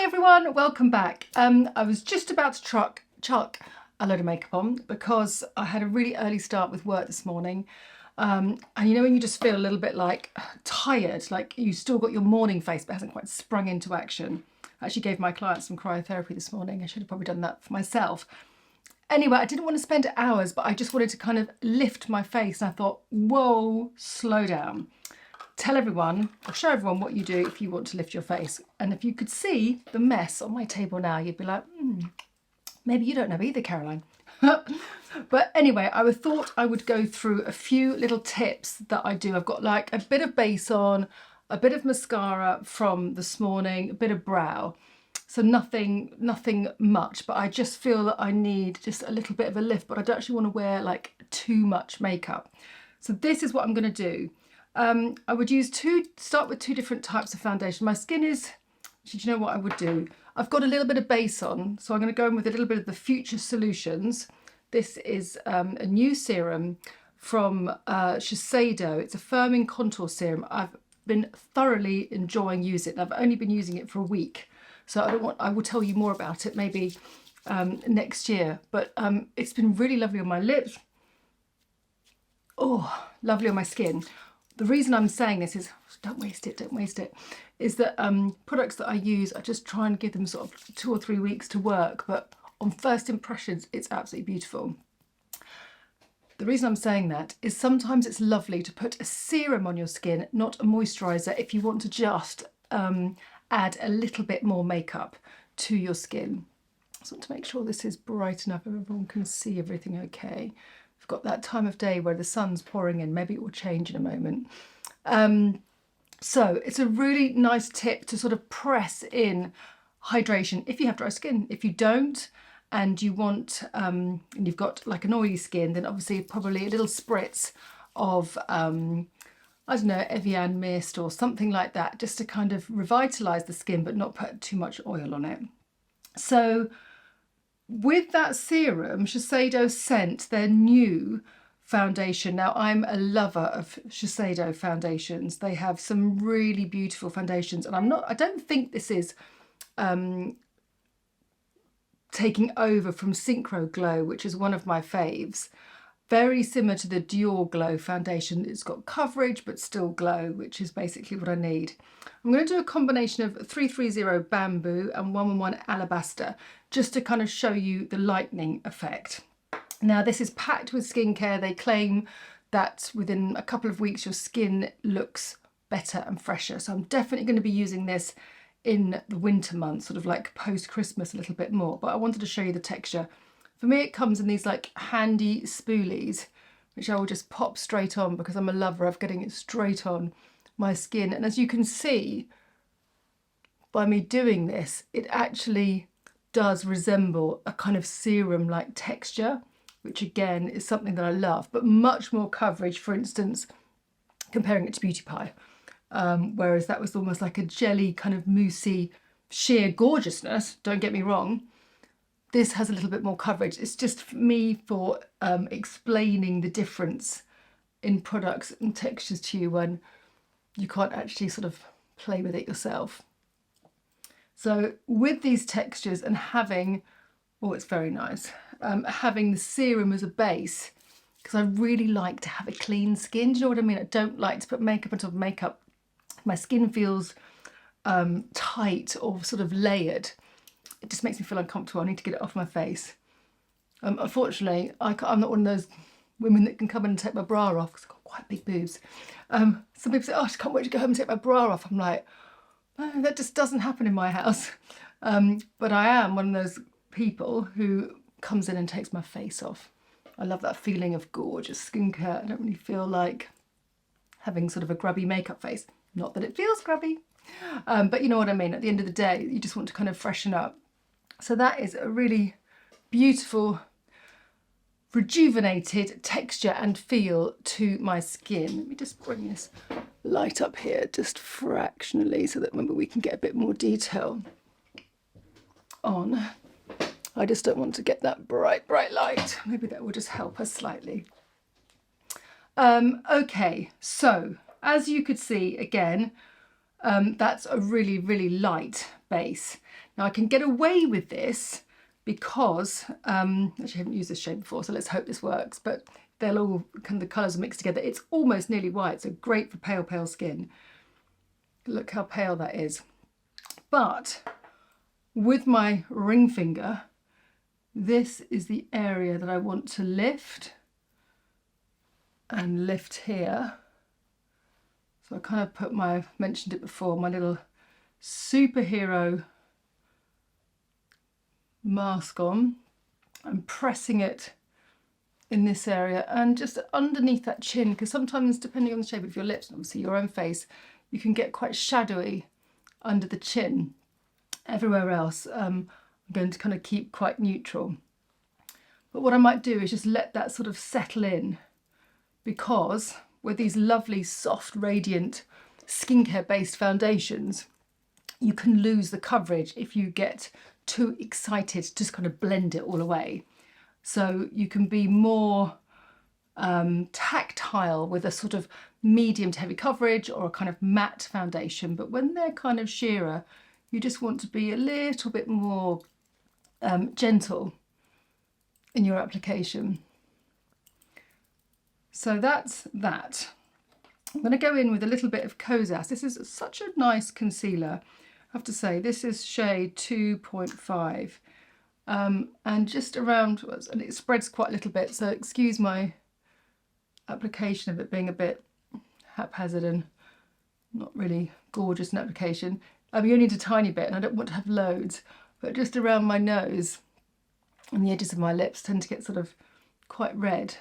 Hi everyone, welcome back. I was just about to chuck a load of makeup on because I had a really early start with work this morning. And you know when you just feel a little bit like tired, like you still got your morning face but hasn't quite sprung into action. I actually gave my clients some cryotherapy this morning. I should have probably done that for myself. Anyway, I didn't want to spend hours, but I just wanted to kind of lift my face and I thought, whoa, slow down. Tell everyone or show everyone what you do if you want to lift your face. And if you could see the mess on my table now, you'd be like, maybe you don't know either, Caroline. But anyway, I thought I would go through a few little tips that I do. I've got like a bit of base on, a bit of mascara from this morning, a bit of brow. So nothing much, but I just feel that I need just a little bit of a lift, but I don't actually want to wear like too much makeup. So this is what I'm going to do. I would start with two different types of foundation. My skin is, do you know what I would do? I've got a little bit of base on, so I'm going to go in with a little bit of the Future Solutions. This is a new serum from Shiseido. It's a firming contour serum. I've been thoroughly enjoying using it. I've only been using it for a week, so I will tell you more about it maybe next year. But it's been really lovely on my lips. Oh, lovely on my skin. The reason I'm saying this is, don't waste it, is that products that I use, I just try and give them sort of 2 or 3 weeks to work, but on first impressions, it's absolutely beautiful. The reason I'm saying that is sometimes it's lovely to put a serum on your skin, not a moisturiser, if you want to just add a little bit more makeup to your skin. I just want to make sure this is bright enough and everyone can see everything okay. We've got that time of day where the sun's pouring in. Maybe it will change in a moment. So it's a really nice tip to sort of press in hydration if you have dry skin. If you don't, and you want, and you've got like an oily skin, then obviously probably a little spritz of, I don't know, Evian mist or something like that, just to kind of revitalise the skin, but not put too much oil on it. So with that serum, Shiseido sent their new foundation. Now, I'm a lover of Shiseido foundations. They have some really beautiful foundations, and I don't think this is taking over from Synchro Glow, which is one of my faves. Very similar to the Dior Glow foundation. It's got coverage but still glow, which is basically what I need. I'm going to do a combination of 330 Bamboo and 111 Alabaster just to kind of show you the lightening effect. Now, this is packed with skincare. They claim that within a couple of weeks your skin looks better and fresher. So I'm definitely going to be using this in the winter months, sort of like post-Christmas a little bit more. But I wanted to show you the texture. For me, it comes in these like handy spoolies, which I will just pop straight on because I'm a lover of getting it straight on my skin. And as you can see, by me doing this, it actually does resemble a kind of serum-like texture, which again is something that I love, but much more coverage, for instance, comparing it to Beauty Pie. Whereas that was almost like a jelly kind of moussey, sheer gorgeousness, don't get me wrong. This has a little bit more coverage. It's just me for explaining the difference in products and textures to you when you can't actually sort of play with it yourself. So with these textures and having, oh, it's very nice, having the serum as a base, because I really like to have a clean skin. Do you know what I mean? I don't like to put makeup on top of makeup. My skin feels tight or sort of layered. It just makes me feel uncomfortable. I need to get it off my face. Unfortunately, I'm not one of those women that can come in and take my bra off because I've got quite big boobs. Some people say, oh, I just can't wait to go home and take my bra off. I'm like, oh, that just doesn't happen in my house. But I am one of those people who comes in and takes my face off. I love that feeling of gorgeous skincare. I don't really feel like having sort of a grubby makeup face. Not that it feels grubby, but you know what I mean. At the end of the day, you just want to kind of freshen up. So that is a really beautiful, rejuvenated texture and feel to my skin. Let me just bring this light up here just fractionally so that maybe we can get a bit more detail on. I just don't want to get that bright light. Maybe that will just help us slightly. Okay, so as you could see, again, That's a really, really light base. Now I can get away with this because, actually I haven't used this shade before, so let's hope this works, but they'll all, kind of the colours are mixed together. It's almost nearly white, so great for pale, pale skin. Look how pale that is. But with my ring finger, this is the area that I want to lift and lift here. So I kind of put my, I've mentioned it before, my little superhero mask on. I'm pressing it in this area and just underneath that chin, because sometimes depending on the shape of your lips and obviously your own face, you can get quite shadowy under the chin. Everywhere else I'm going to kind of keep quite neutral. But what I might do is just let that sort of settle in, because with these lovely soft radiant skincare based foundations, you can lose the coverage if you get too excited to just kind of blend it all away. So you can be more tactile with a sort of medium to heavy coverage or a kind of matte foundation. But when they're kind of sheerer, you just want to be a little bit more gentle in your application. So that's that. I'm going to go in with a little bit of Kosas. This is such a nice concealer. I have to say, this is shade 2.5. And just around, and it spreads quite a little bit, so excuse my application of it being a bit haphazard and not really gorgeous in application. You only need a tiny bit, and I don't want to have loads, but just around my nose and the edges of my lips tend to get sort of quite red.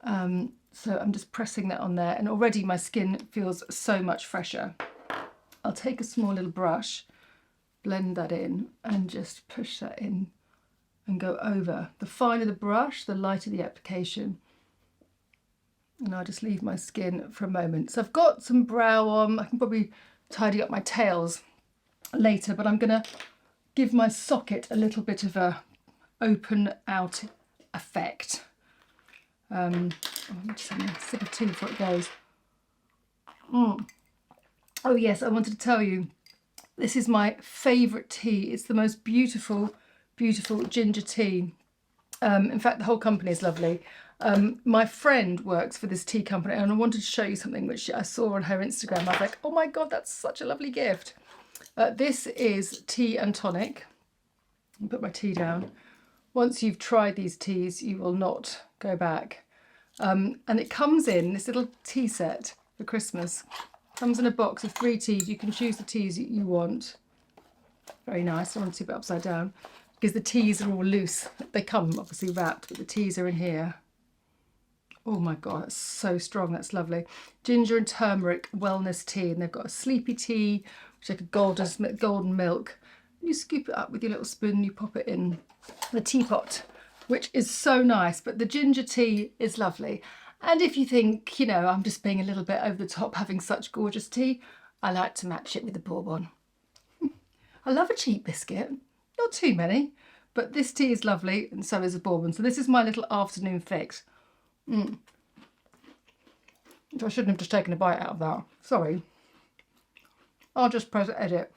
So I'm just pressing that on there, and already my skin feels so much fresher. I'll take a small little brush, blend that in, and just push that in and go over. The finer the brush, the lighter the application. And I'll just leave my skin for a moment. So I've got some brow on. I can probably tidy up my tails later, but I'm going to give my socket a little bit of a open out effect. I'm just having a sip of tea before it goes. Oh yes, I wanted to tell you, this is my favourite tea. It's the most beautiful, beautiful ginger tea. In fact, the whole company is lovely. My friend works for this tea company, and I wanted to show you something which I saw on her Instagram. I was like, oh my God, that's such a lovely gift. This is tea and tonic. I'll put my tea down. Once you've tried these teas, you will not go back. And it comes in this little tea set for Christmas. Comes in a box of 3 teas. You can choose the teas that you want. Very nice. I want to keep it upside down because the teas are all loose. They come obviously wrapped, but the teas are in here. Oh my God, that's so strong. That's lovely. Ginger and turmeric wellness tea. And they've got a sleepy tea, which is like a golden milk. You scoop it up with your little spoon, you pop it in the teapot, which is so nice. But the ginger tea is lovely. And if you think, you know, I'm just being a little bit over the top having such gorgeous tea, I like to match it with the bourbon. I love a cheap biscuit, not too many, but this tea is lovely and so is the bourbon. So this is my little afternoon fix. I shouldn't have just taken a bite out of that. Sorry. I'll just press edit.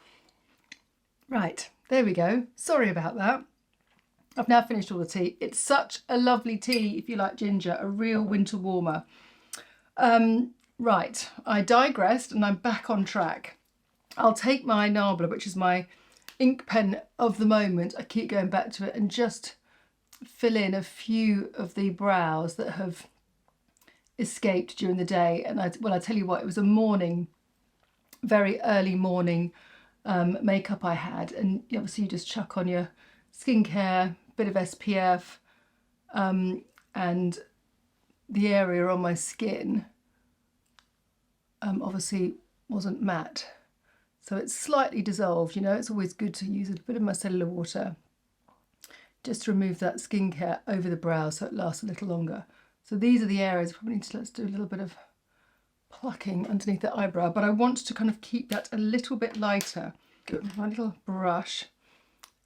Right, there we go. Sorry about that. I've now finished all the tea. It's such a lovely tea if you like ginger, a real winter warmer. Right, I digressed and I'm back on track. I'll take my Narbla, which is my ink pen of the moment. I keep going back to it and just fill in a few of the brows that have escaped during the day. And I tell you what, it was a morning, very early morning makeup I had. And obviously you just chuck on your skincare, bit of SPF, and the area on my skin obviously wasn't matte. So it's slightly dissolved, you know, it's always good to use a bit of micellar water just to remove that skincare over the brow so it lasts a little longer. So these are the areas, probably need to, let's do a little bit of plucking underneath the eyebrow, but I want to kind of keep that a little bit lighter. Good, with my little brush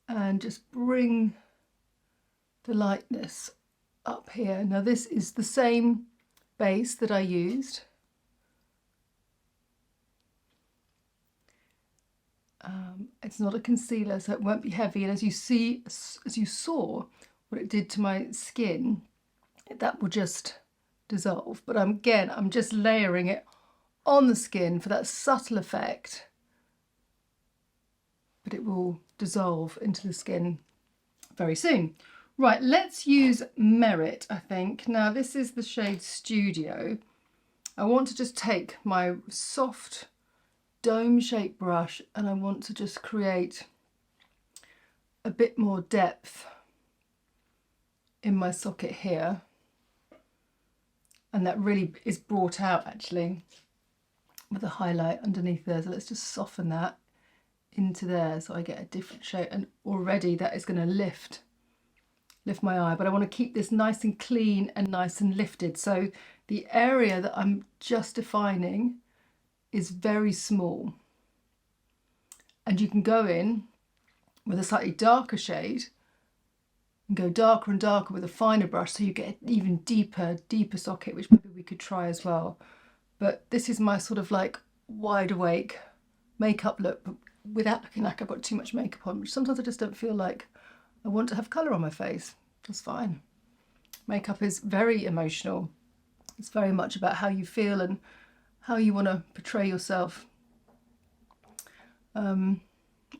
and just bring the lightness up here. Now this is the same base that I used. It's not a concealer, so it won't be heavy. And as you saw what it did to my skin, that will just dissolve. But again, I'm just layering it on the skin for that subtle effect, but it will dissolve into the skin very soon. Right, let's use Merit, I think. Now this is the shade Studio. I want to just take my soft dome-shaped brush and I want to just create a bit more depth in my socket here. And that really is brought out actually with a highlight underneath there. So let's just soften that into there so I get a different shade, and already that is going to lift my eye. But I want to keep this nice and clean and nice and lifted. So the area that I'm just defining is very small. And you can go in with a slightly darker shade and go darker and darker with a finer brush so you get an even deeper socket, which maybe we could try as well. But this is my sort of like wide awake makeup look, but without looking like I've got too much makeup on, which sometimes I just don't feel like I want to have colour on my face. That's fine. Makeup is very emotional. It's very much about how you feel and how you want to portray yourself on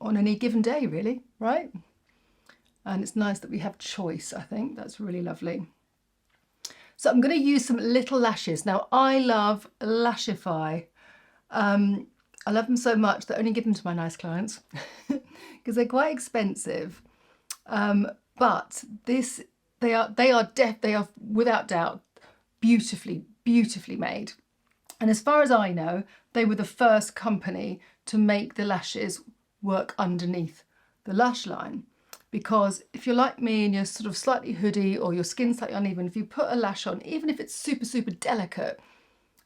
any given day, really, right? And it's nice that we have choice, I think. That's really lovely. So I'm going to use some little lashes. Now, I love Lashify. I love them so much that I only give them to my nice clients because they're quite expensive. But they are without doubt beautifully made. And as far as I know, they were the first company to make the lashes work underneath the lash line. Because if you're like me and you're sort of slightly hoodie or your skin's slightly uneven, if you put a lash on, even if it's super delicate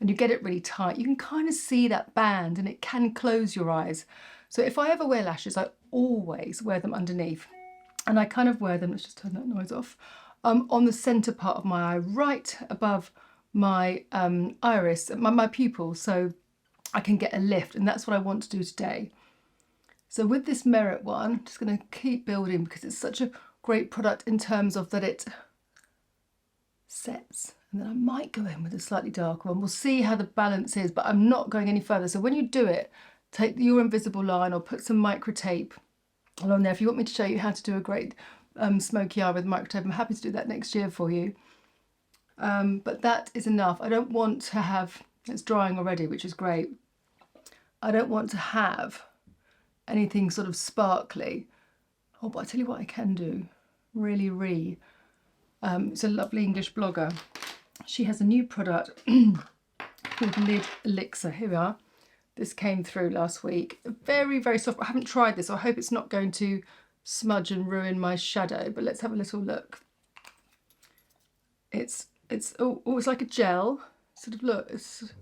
and you get it really tight, you can kind of see that band and it can close your eyes. So if I ever wear lashes, I always wear them underneath. And I kind of wear them, let's just turn that noise off, on the centre part of my eye, right above my iris, my pupil, so I can get a lift. And that's what I want to do today. So with this Merit one, I'm just going to keep building because it's such a great product in terms of that it sets. And then I might go in with a slightly darker one. We'll see how the balance is, but I'm not going any further. So when you do it, take your invisible line or put some micro tape along there. If you want me to show you how to do a great smoky eye with micro tape, I'm happy to do that next year for you. But that is enough. I don't want to have, it's drying already, which is great. I don't want to have anything sort of sparkly. Oh, but I tell you what I can do. Really. It's a lovely English blogger. She has a new product called Lid Elixir. Here we are. This came through last week. Very soft. I haven't tried this, so I hope it's not going to smudge and ruin my shadow. But let's have a little look. It's like a gel sort of look. It's,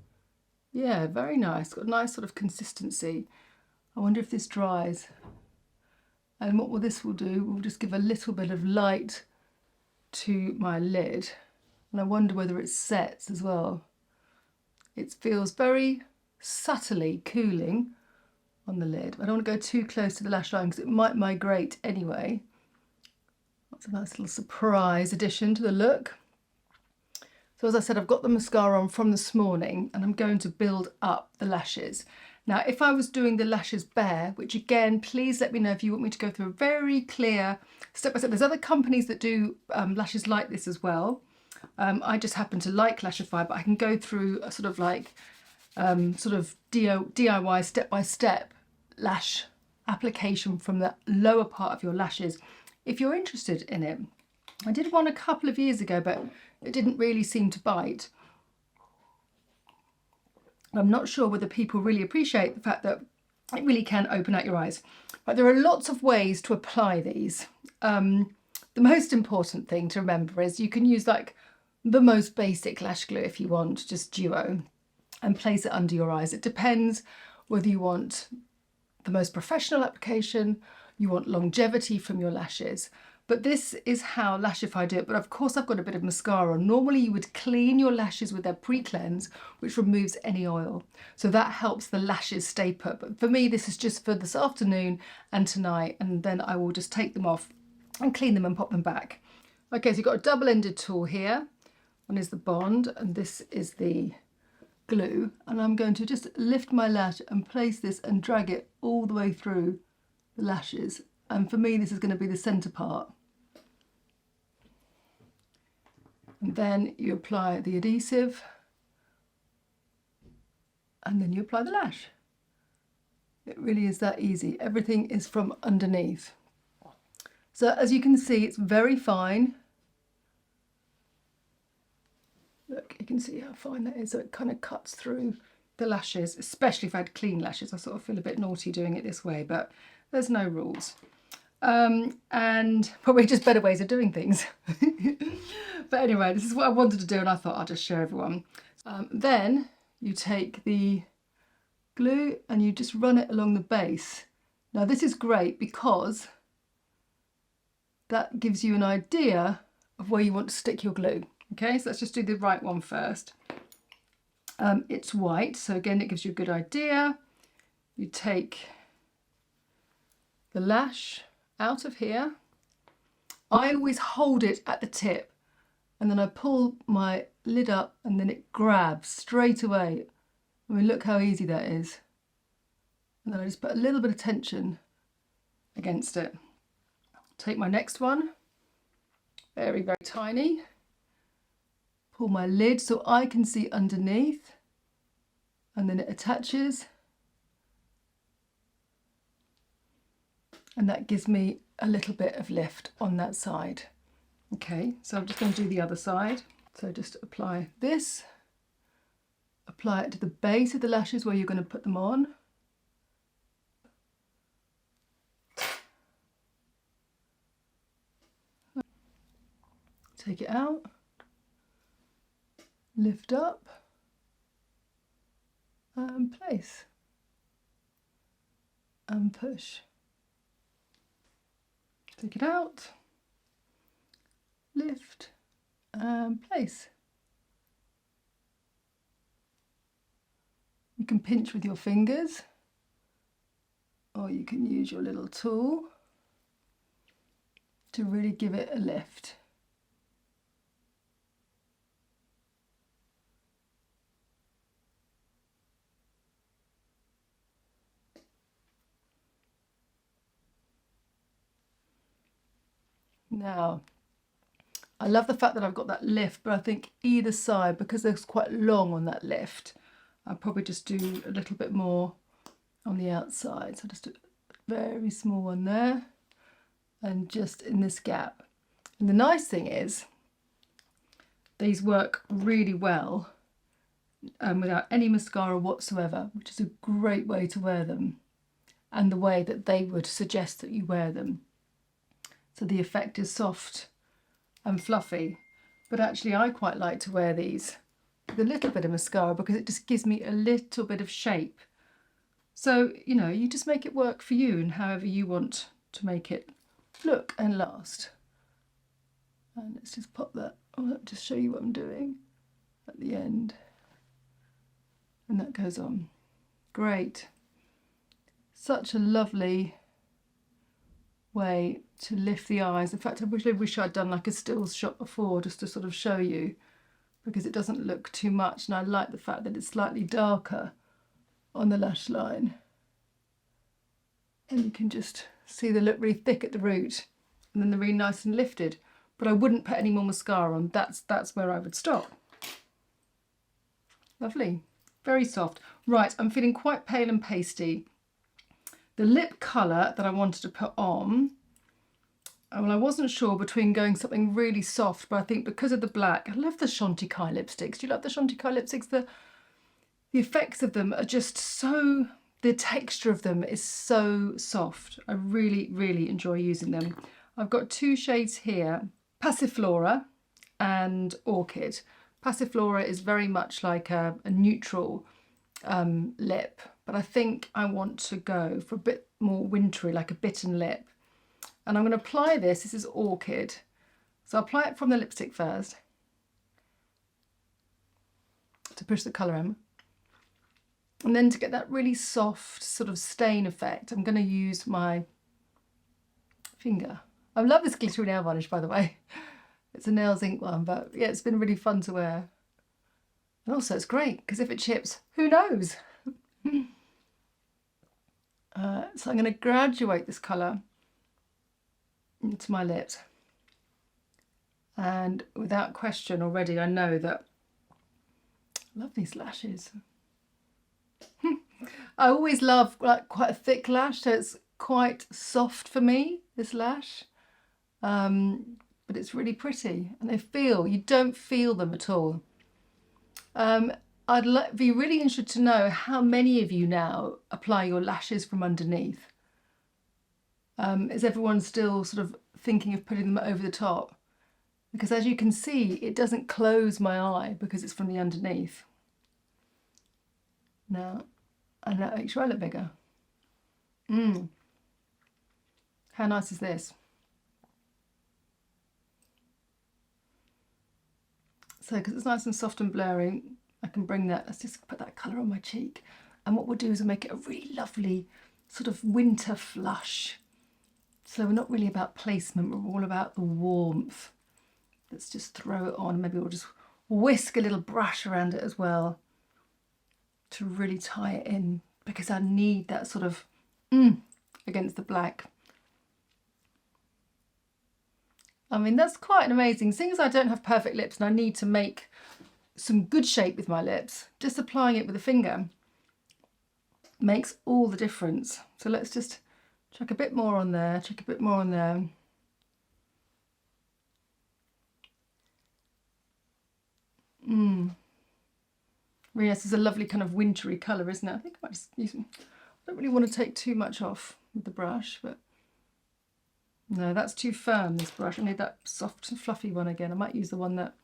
yeah, very nice. Got a nice sort of consistency. I wonder if this dries. And what this will do, we'll just give a little bit of light to my lid. And I wonder whether it sets as well. It feels very subtly cooling on the lid. I don't want to go too close to the lash line because it might migrate anyway. That's a nice little surprise addition to the look. So as I said, I've got the mascara on from this morning and I'm going to build up the lashes. Now, if I was doing the lashes bare, which again, please let me know if you want me to go through a very clear step by step. There's other companies that do lashes like this as well. I just happen to like Lashify, but I can go through a sort of like DIY step-by-step lash application from the lower part of your lashes if you're interested in it. I did one a couple of years ago, but it didn't really seem to bite. I'm not sure whether people really appreciate the fact that it really can open out your eyes. But there are lots of ways to apply these. The most important thing to remember is you can use like the most basic lash glue if you want, just duo, and place it under your eyes. It depends whether you want the most professional application, you want longevity from your lashes. But this is how Lashify do it. But of course I've got a bit of mascara on. Normally you would clean your lashes with their pre-cleanse, which removes any oil. So that helps the lashes stay put. But for me, this is just for this afternoon and tonight. And then I will just take them off and clean them and pop them back. Okay, so you've got a double-ended tool here. One is the Bond and this is the glue. And I'm going to just lift my lash and place this and drag it all the way through the lashes. And for me, this is going to be the centre part. And then you apply the adhesive and then you apply the lash. It really is that easy. Everything is from underneath. So as you can see, it's very fine. Look, you can see how fine that is. So it kind of cuts through the lashes, especially if I had clean lashes. I sort of feel a bit naughty doing it this way, but there's no rules. And probably just better ways of doing things. But anyway, this is what I wanted to do and I thought I'll just show everyone. Then you take the glue and you just run it along the base. Now this is great because that gives you an idea of where you want to stick your glue. Okay, so let's just do the right one first. It's white, so again it gives you a good idea. You take the lash out of here. I always hold it at the tip and then I pull my lid up and then it grabs straight away. I mean, look how easy that is. And then I just put a little bit of tension against it. Take my next one, very, very tiny. Pull my lid so I can see underneath and then it attaches. And that gives me a little bit of lift on that side. Okay, so I'm just going to do the other side. So just apply this, apply it to the base of the lashes where you're going to put them on. Take it out, lift up and place and push. Take it out, lift and place. You can pinch with your fingers or you can use your little tool to really give it a lift. Now, I love the fact that I've got that lift, but I think either side, because they're quite long on that lift, I'll probably just do a little bit more on the outside. So just a very small one there and just in this gap. And the nice thing is these work really well without any mascara whatsoever, which is a great way to wear them and the way that they would suggest that you wear them. So the effect is soft and fluffy, but actually I quite like to wear these with a little bit of mascara because it just gives me a little bit of shape. So, you know, you just make it work for you and however you want to make it look and last. And let's just pop that, I'll just show you what I'm doing at the end. And that goes on. Great. Such a lovely way to lift the eyes. In fact, I wish I'd done like a stills shot before just to sort of show you, because it doesn't look too much, and I like the fact that it's slightly darker on the lash line. And you can just see they look really thick at the root and then they're really nice and lifted. But I wouldn't put any more mascara on. That's where I would stop. Lovely. Very soft. Right, I'm feeling quite pale and pasty. The lip colour that I wanted to put on, well, I wasn't sure between going something really soft, but I think because of the black, I love the Chantecaille lipsticks. Do you love the Chantecaille lipsticks? The effects of them are just so, the texture of them is so soft. I really, really enjoy using them. I've got two shades here, Passiflora and Orchid. Passiflora is very much like a neutral lip, but I think I want to go for a bit more wintry, like a bitten lip. And I'm going to apply this. This is Orchid. So I'll apply it from the lipstick first to push the colour in. And then to get that really soft sort of stain effect, I'm going to use my finger. I love this glittery nail varnish, by the way. It's a Nails Ink one, but yeah, it's been really fun to wear. And also it's great because if it chips, who knows? So I'm going to graduate this colour into my lips. And without question already, I know that I love these lashes. I always love like quite a thick lash, so it's quite soft for me, this lash. But it's really pretty and you don't feel them at all. I'd be really interested to know how many of you now apply your lashes from underneath. Is everyone still sort of thinking of putting them over the top? Because as you can see, it doesn't close my eye because it's from the underneath. Now, and that makes your eye look bigger. How nice is this? So because it's nice and soft and blurry, I can bring that, let's just put that colour on my cheek. And what we'll do is we'll make it a really lovely sort of winter flush. So we're not really about placement, we're all about the warmth. Let's just throw it on. Maybe we'll just whisk a little brush around it as well to really tie it in, because I need that sort of against the black. I mean, that's quite an amazing. Seeing as I don't have perfect lips and I need to make some good shape with my lips, just applying it with a finger makes all the difference. So let's just chuck a bit more on there, chuck a bit more on there. Really nice. This is a lovely kind of wintry colour, isn't it? I think I might just use them. I don't really want to take too much off with the brush, but no, that's too firm, this brush. I need that soft, fluffy one again. I might use the one that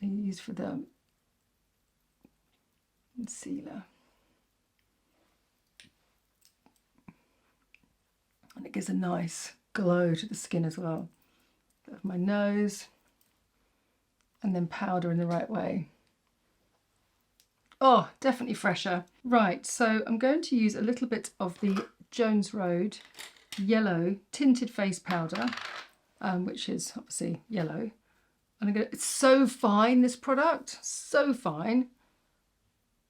I used for the concealer. And it gives a nice glow to the skin as well. Bit of my nose, and then powder in the right way. Oh, definitely fresher. Right, so I'm going to use a little bit of the Jones Road yellow tinted face powder, which is obviously yellow. And it's so fine, this product, so fine.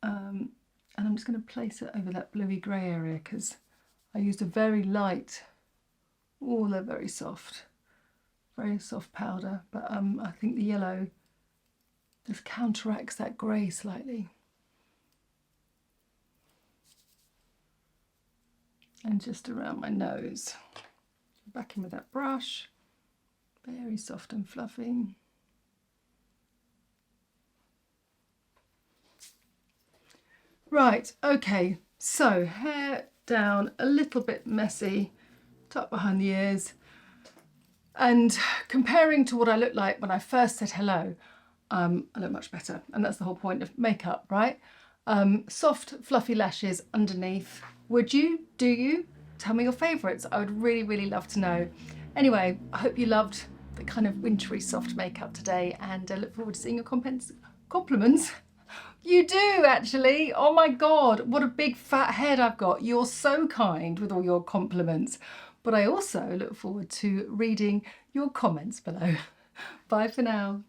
And I'm just going to place it over that bluey grey area because I used a very light, oh, they're very soft powder. But I think the yellow just counteracts that grey slightly. And just around my nose. Back in with that brush, very soft and fluffy. Right, okay, so hair down, a little bit messy, tucked behind the ears. And comparing to what I looked like when I first said hello, I look much better. And that's the whole point of makeup, right? Soft, fluffy lashes underneath. Would you? Do you? Tell me your favourites. I would really, really love to know. Anyway, I hope you loved the kind of wintry soft makeup today, and I look forward to seeing your compliments. You do, actually. Oh my God, what a big fat head I've got. You're so kind with all your compliments. But I also look forward to reading your comments below. Bye for now.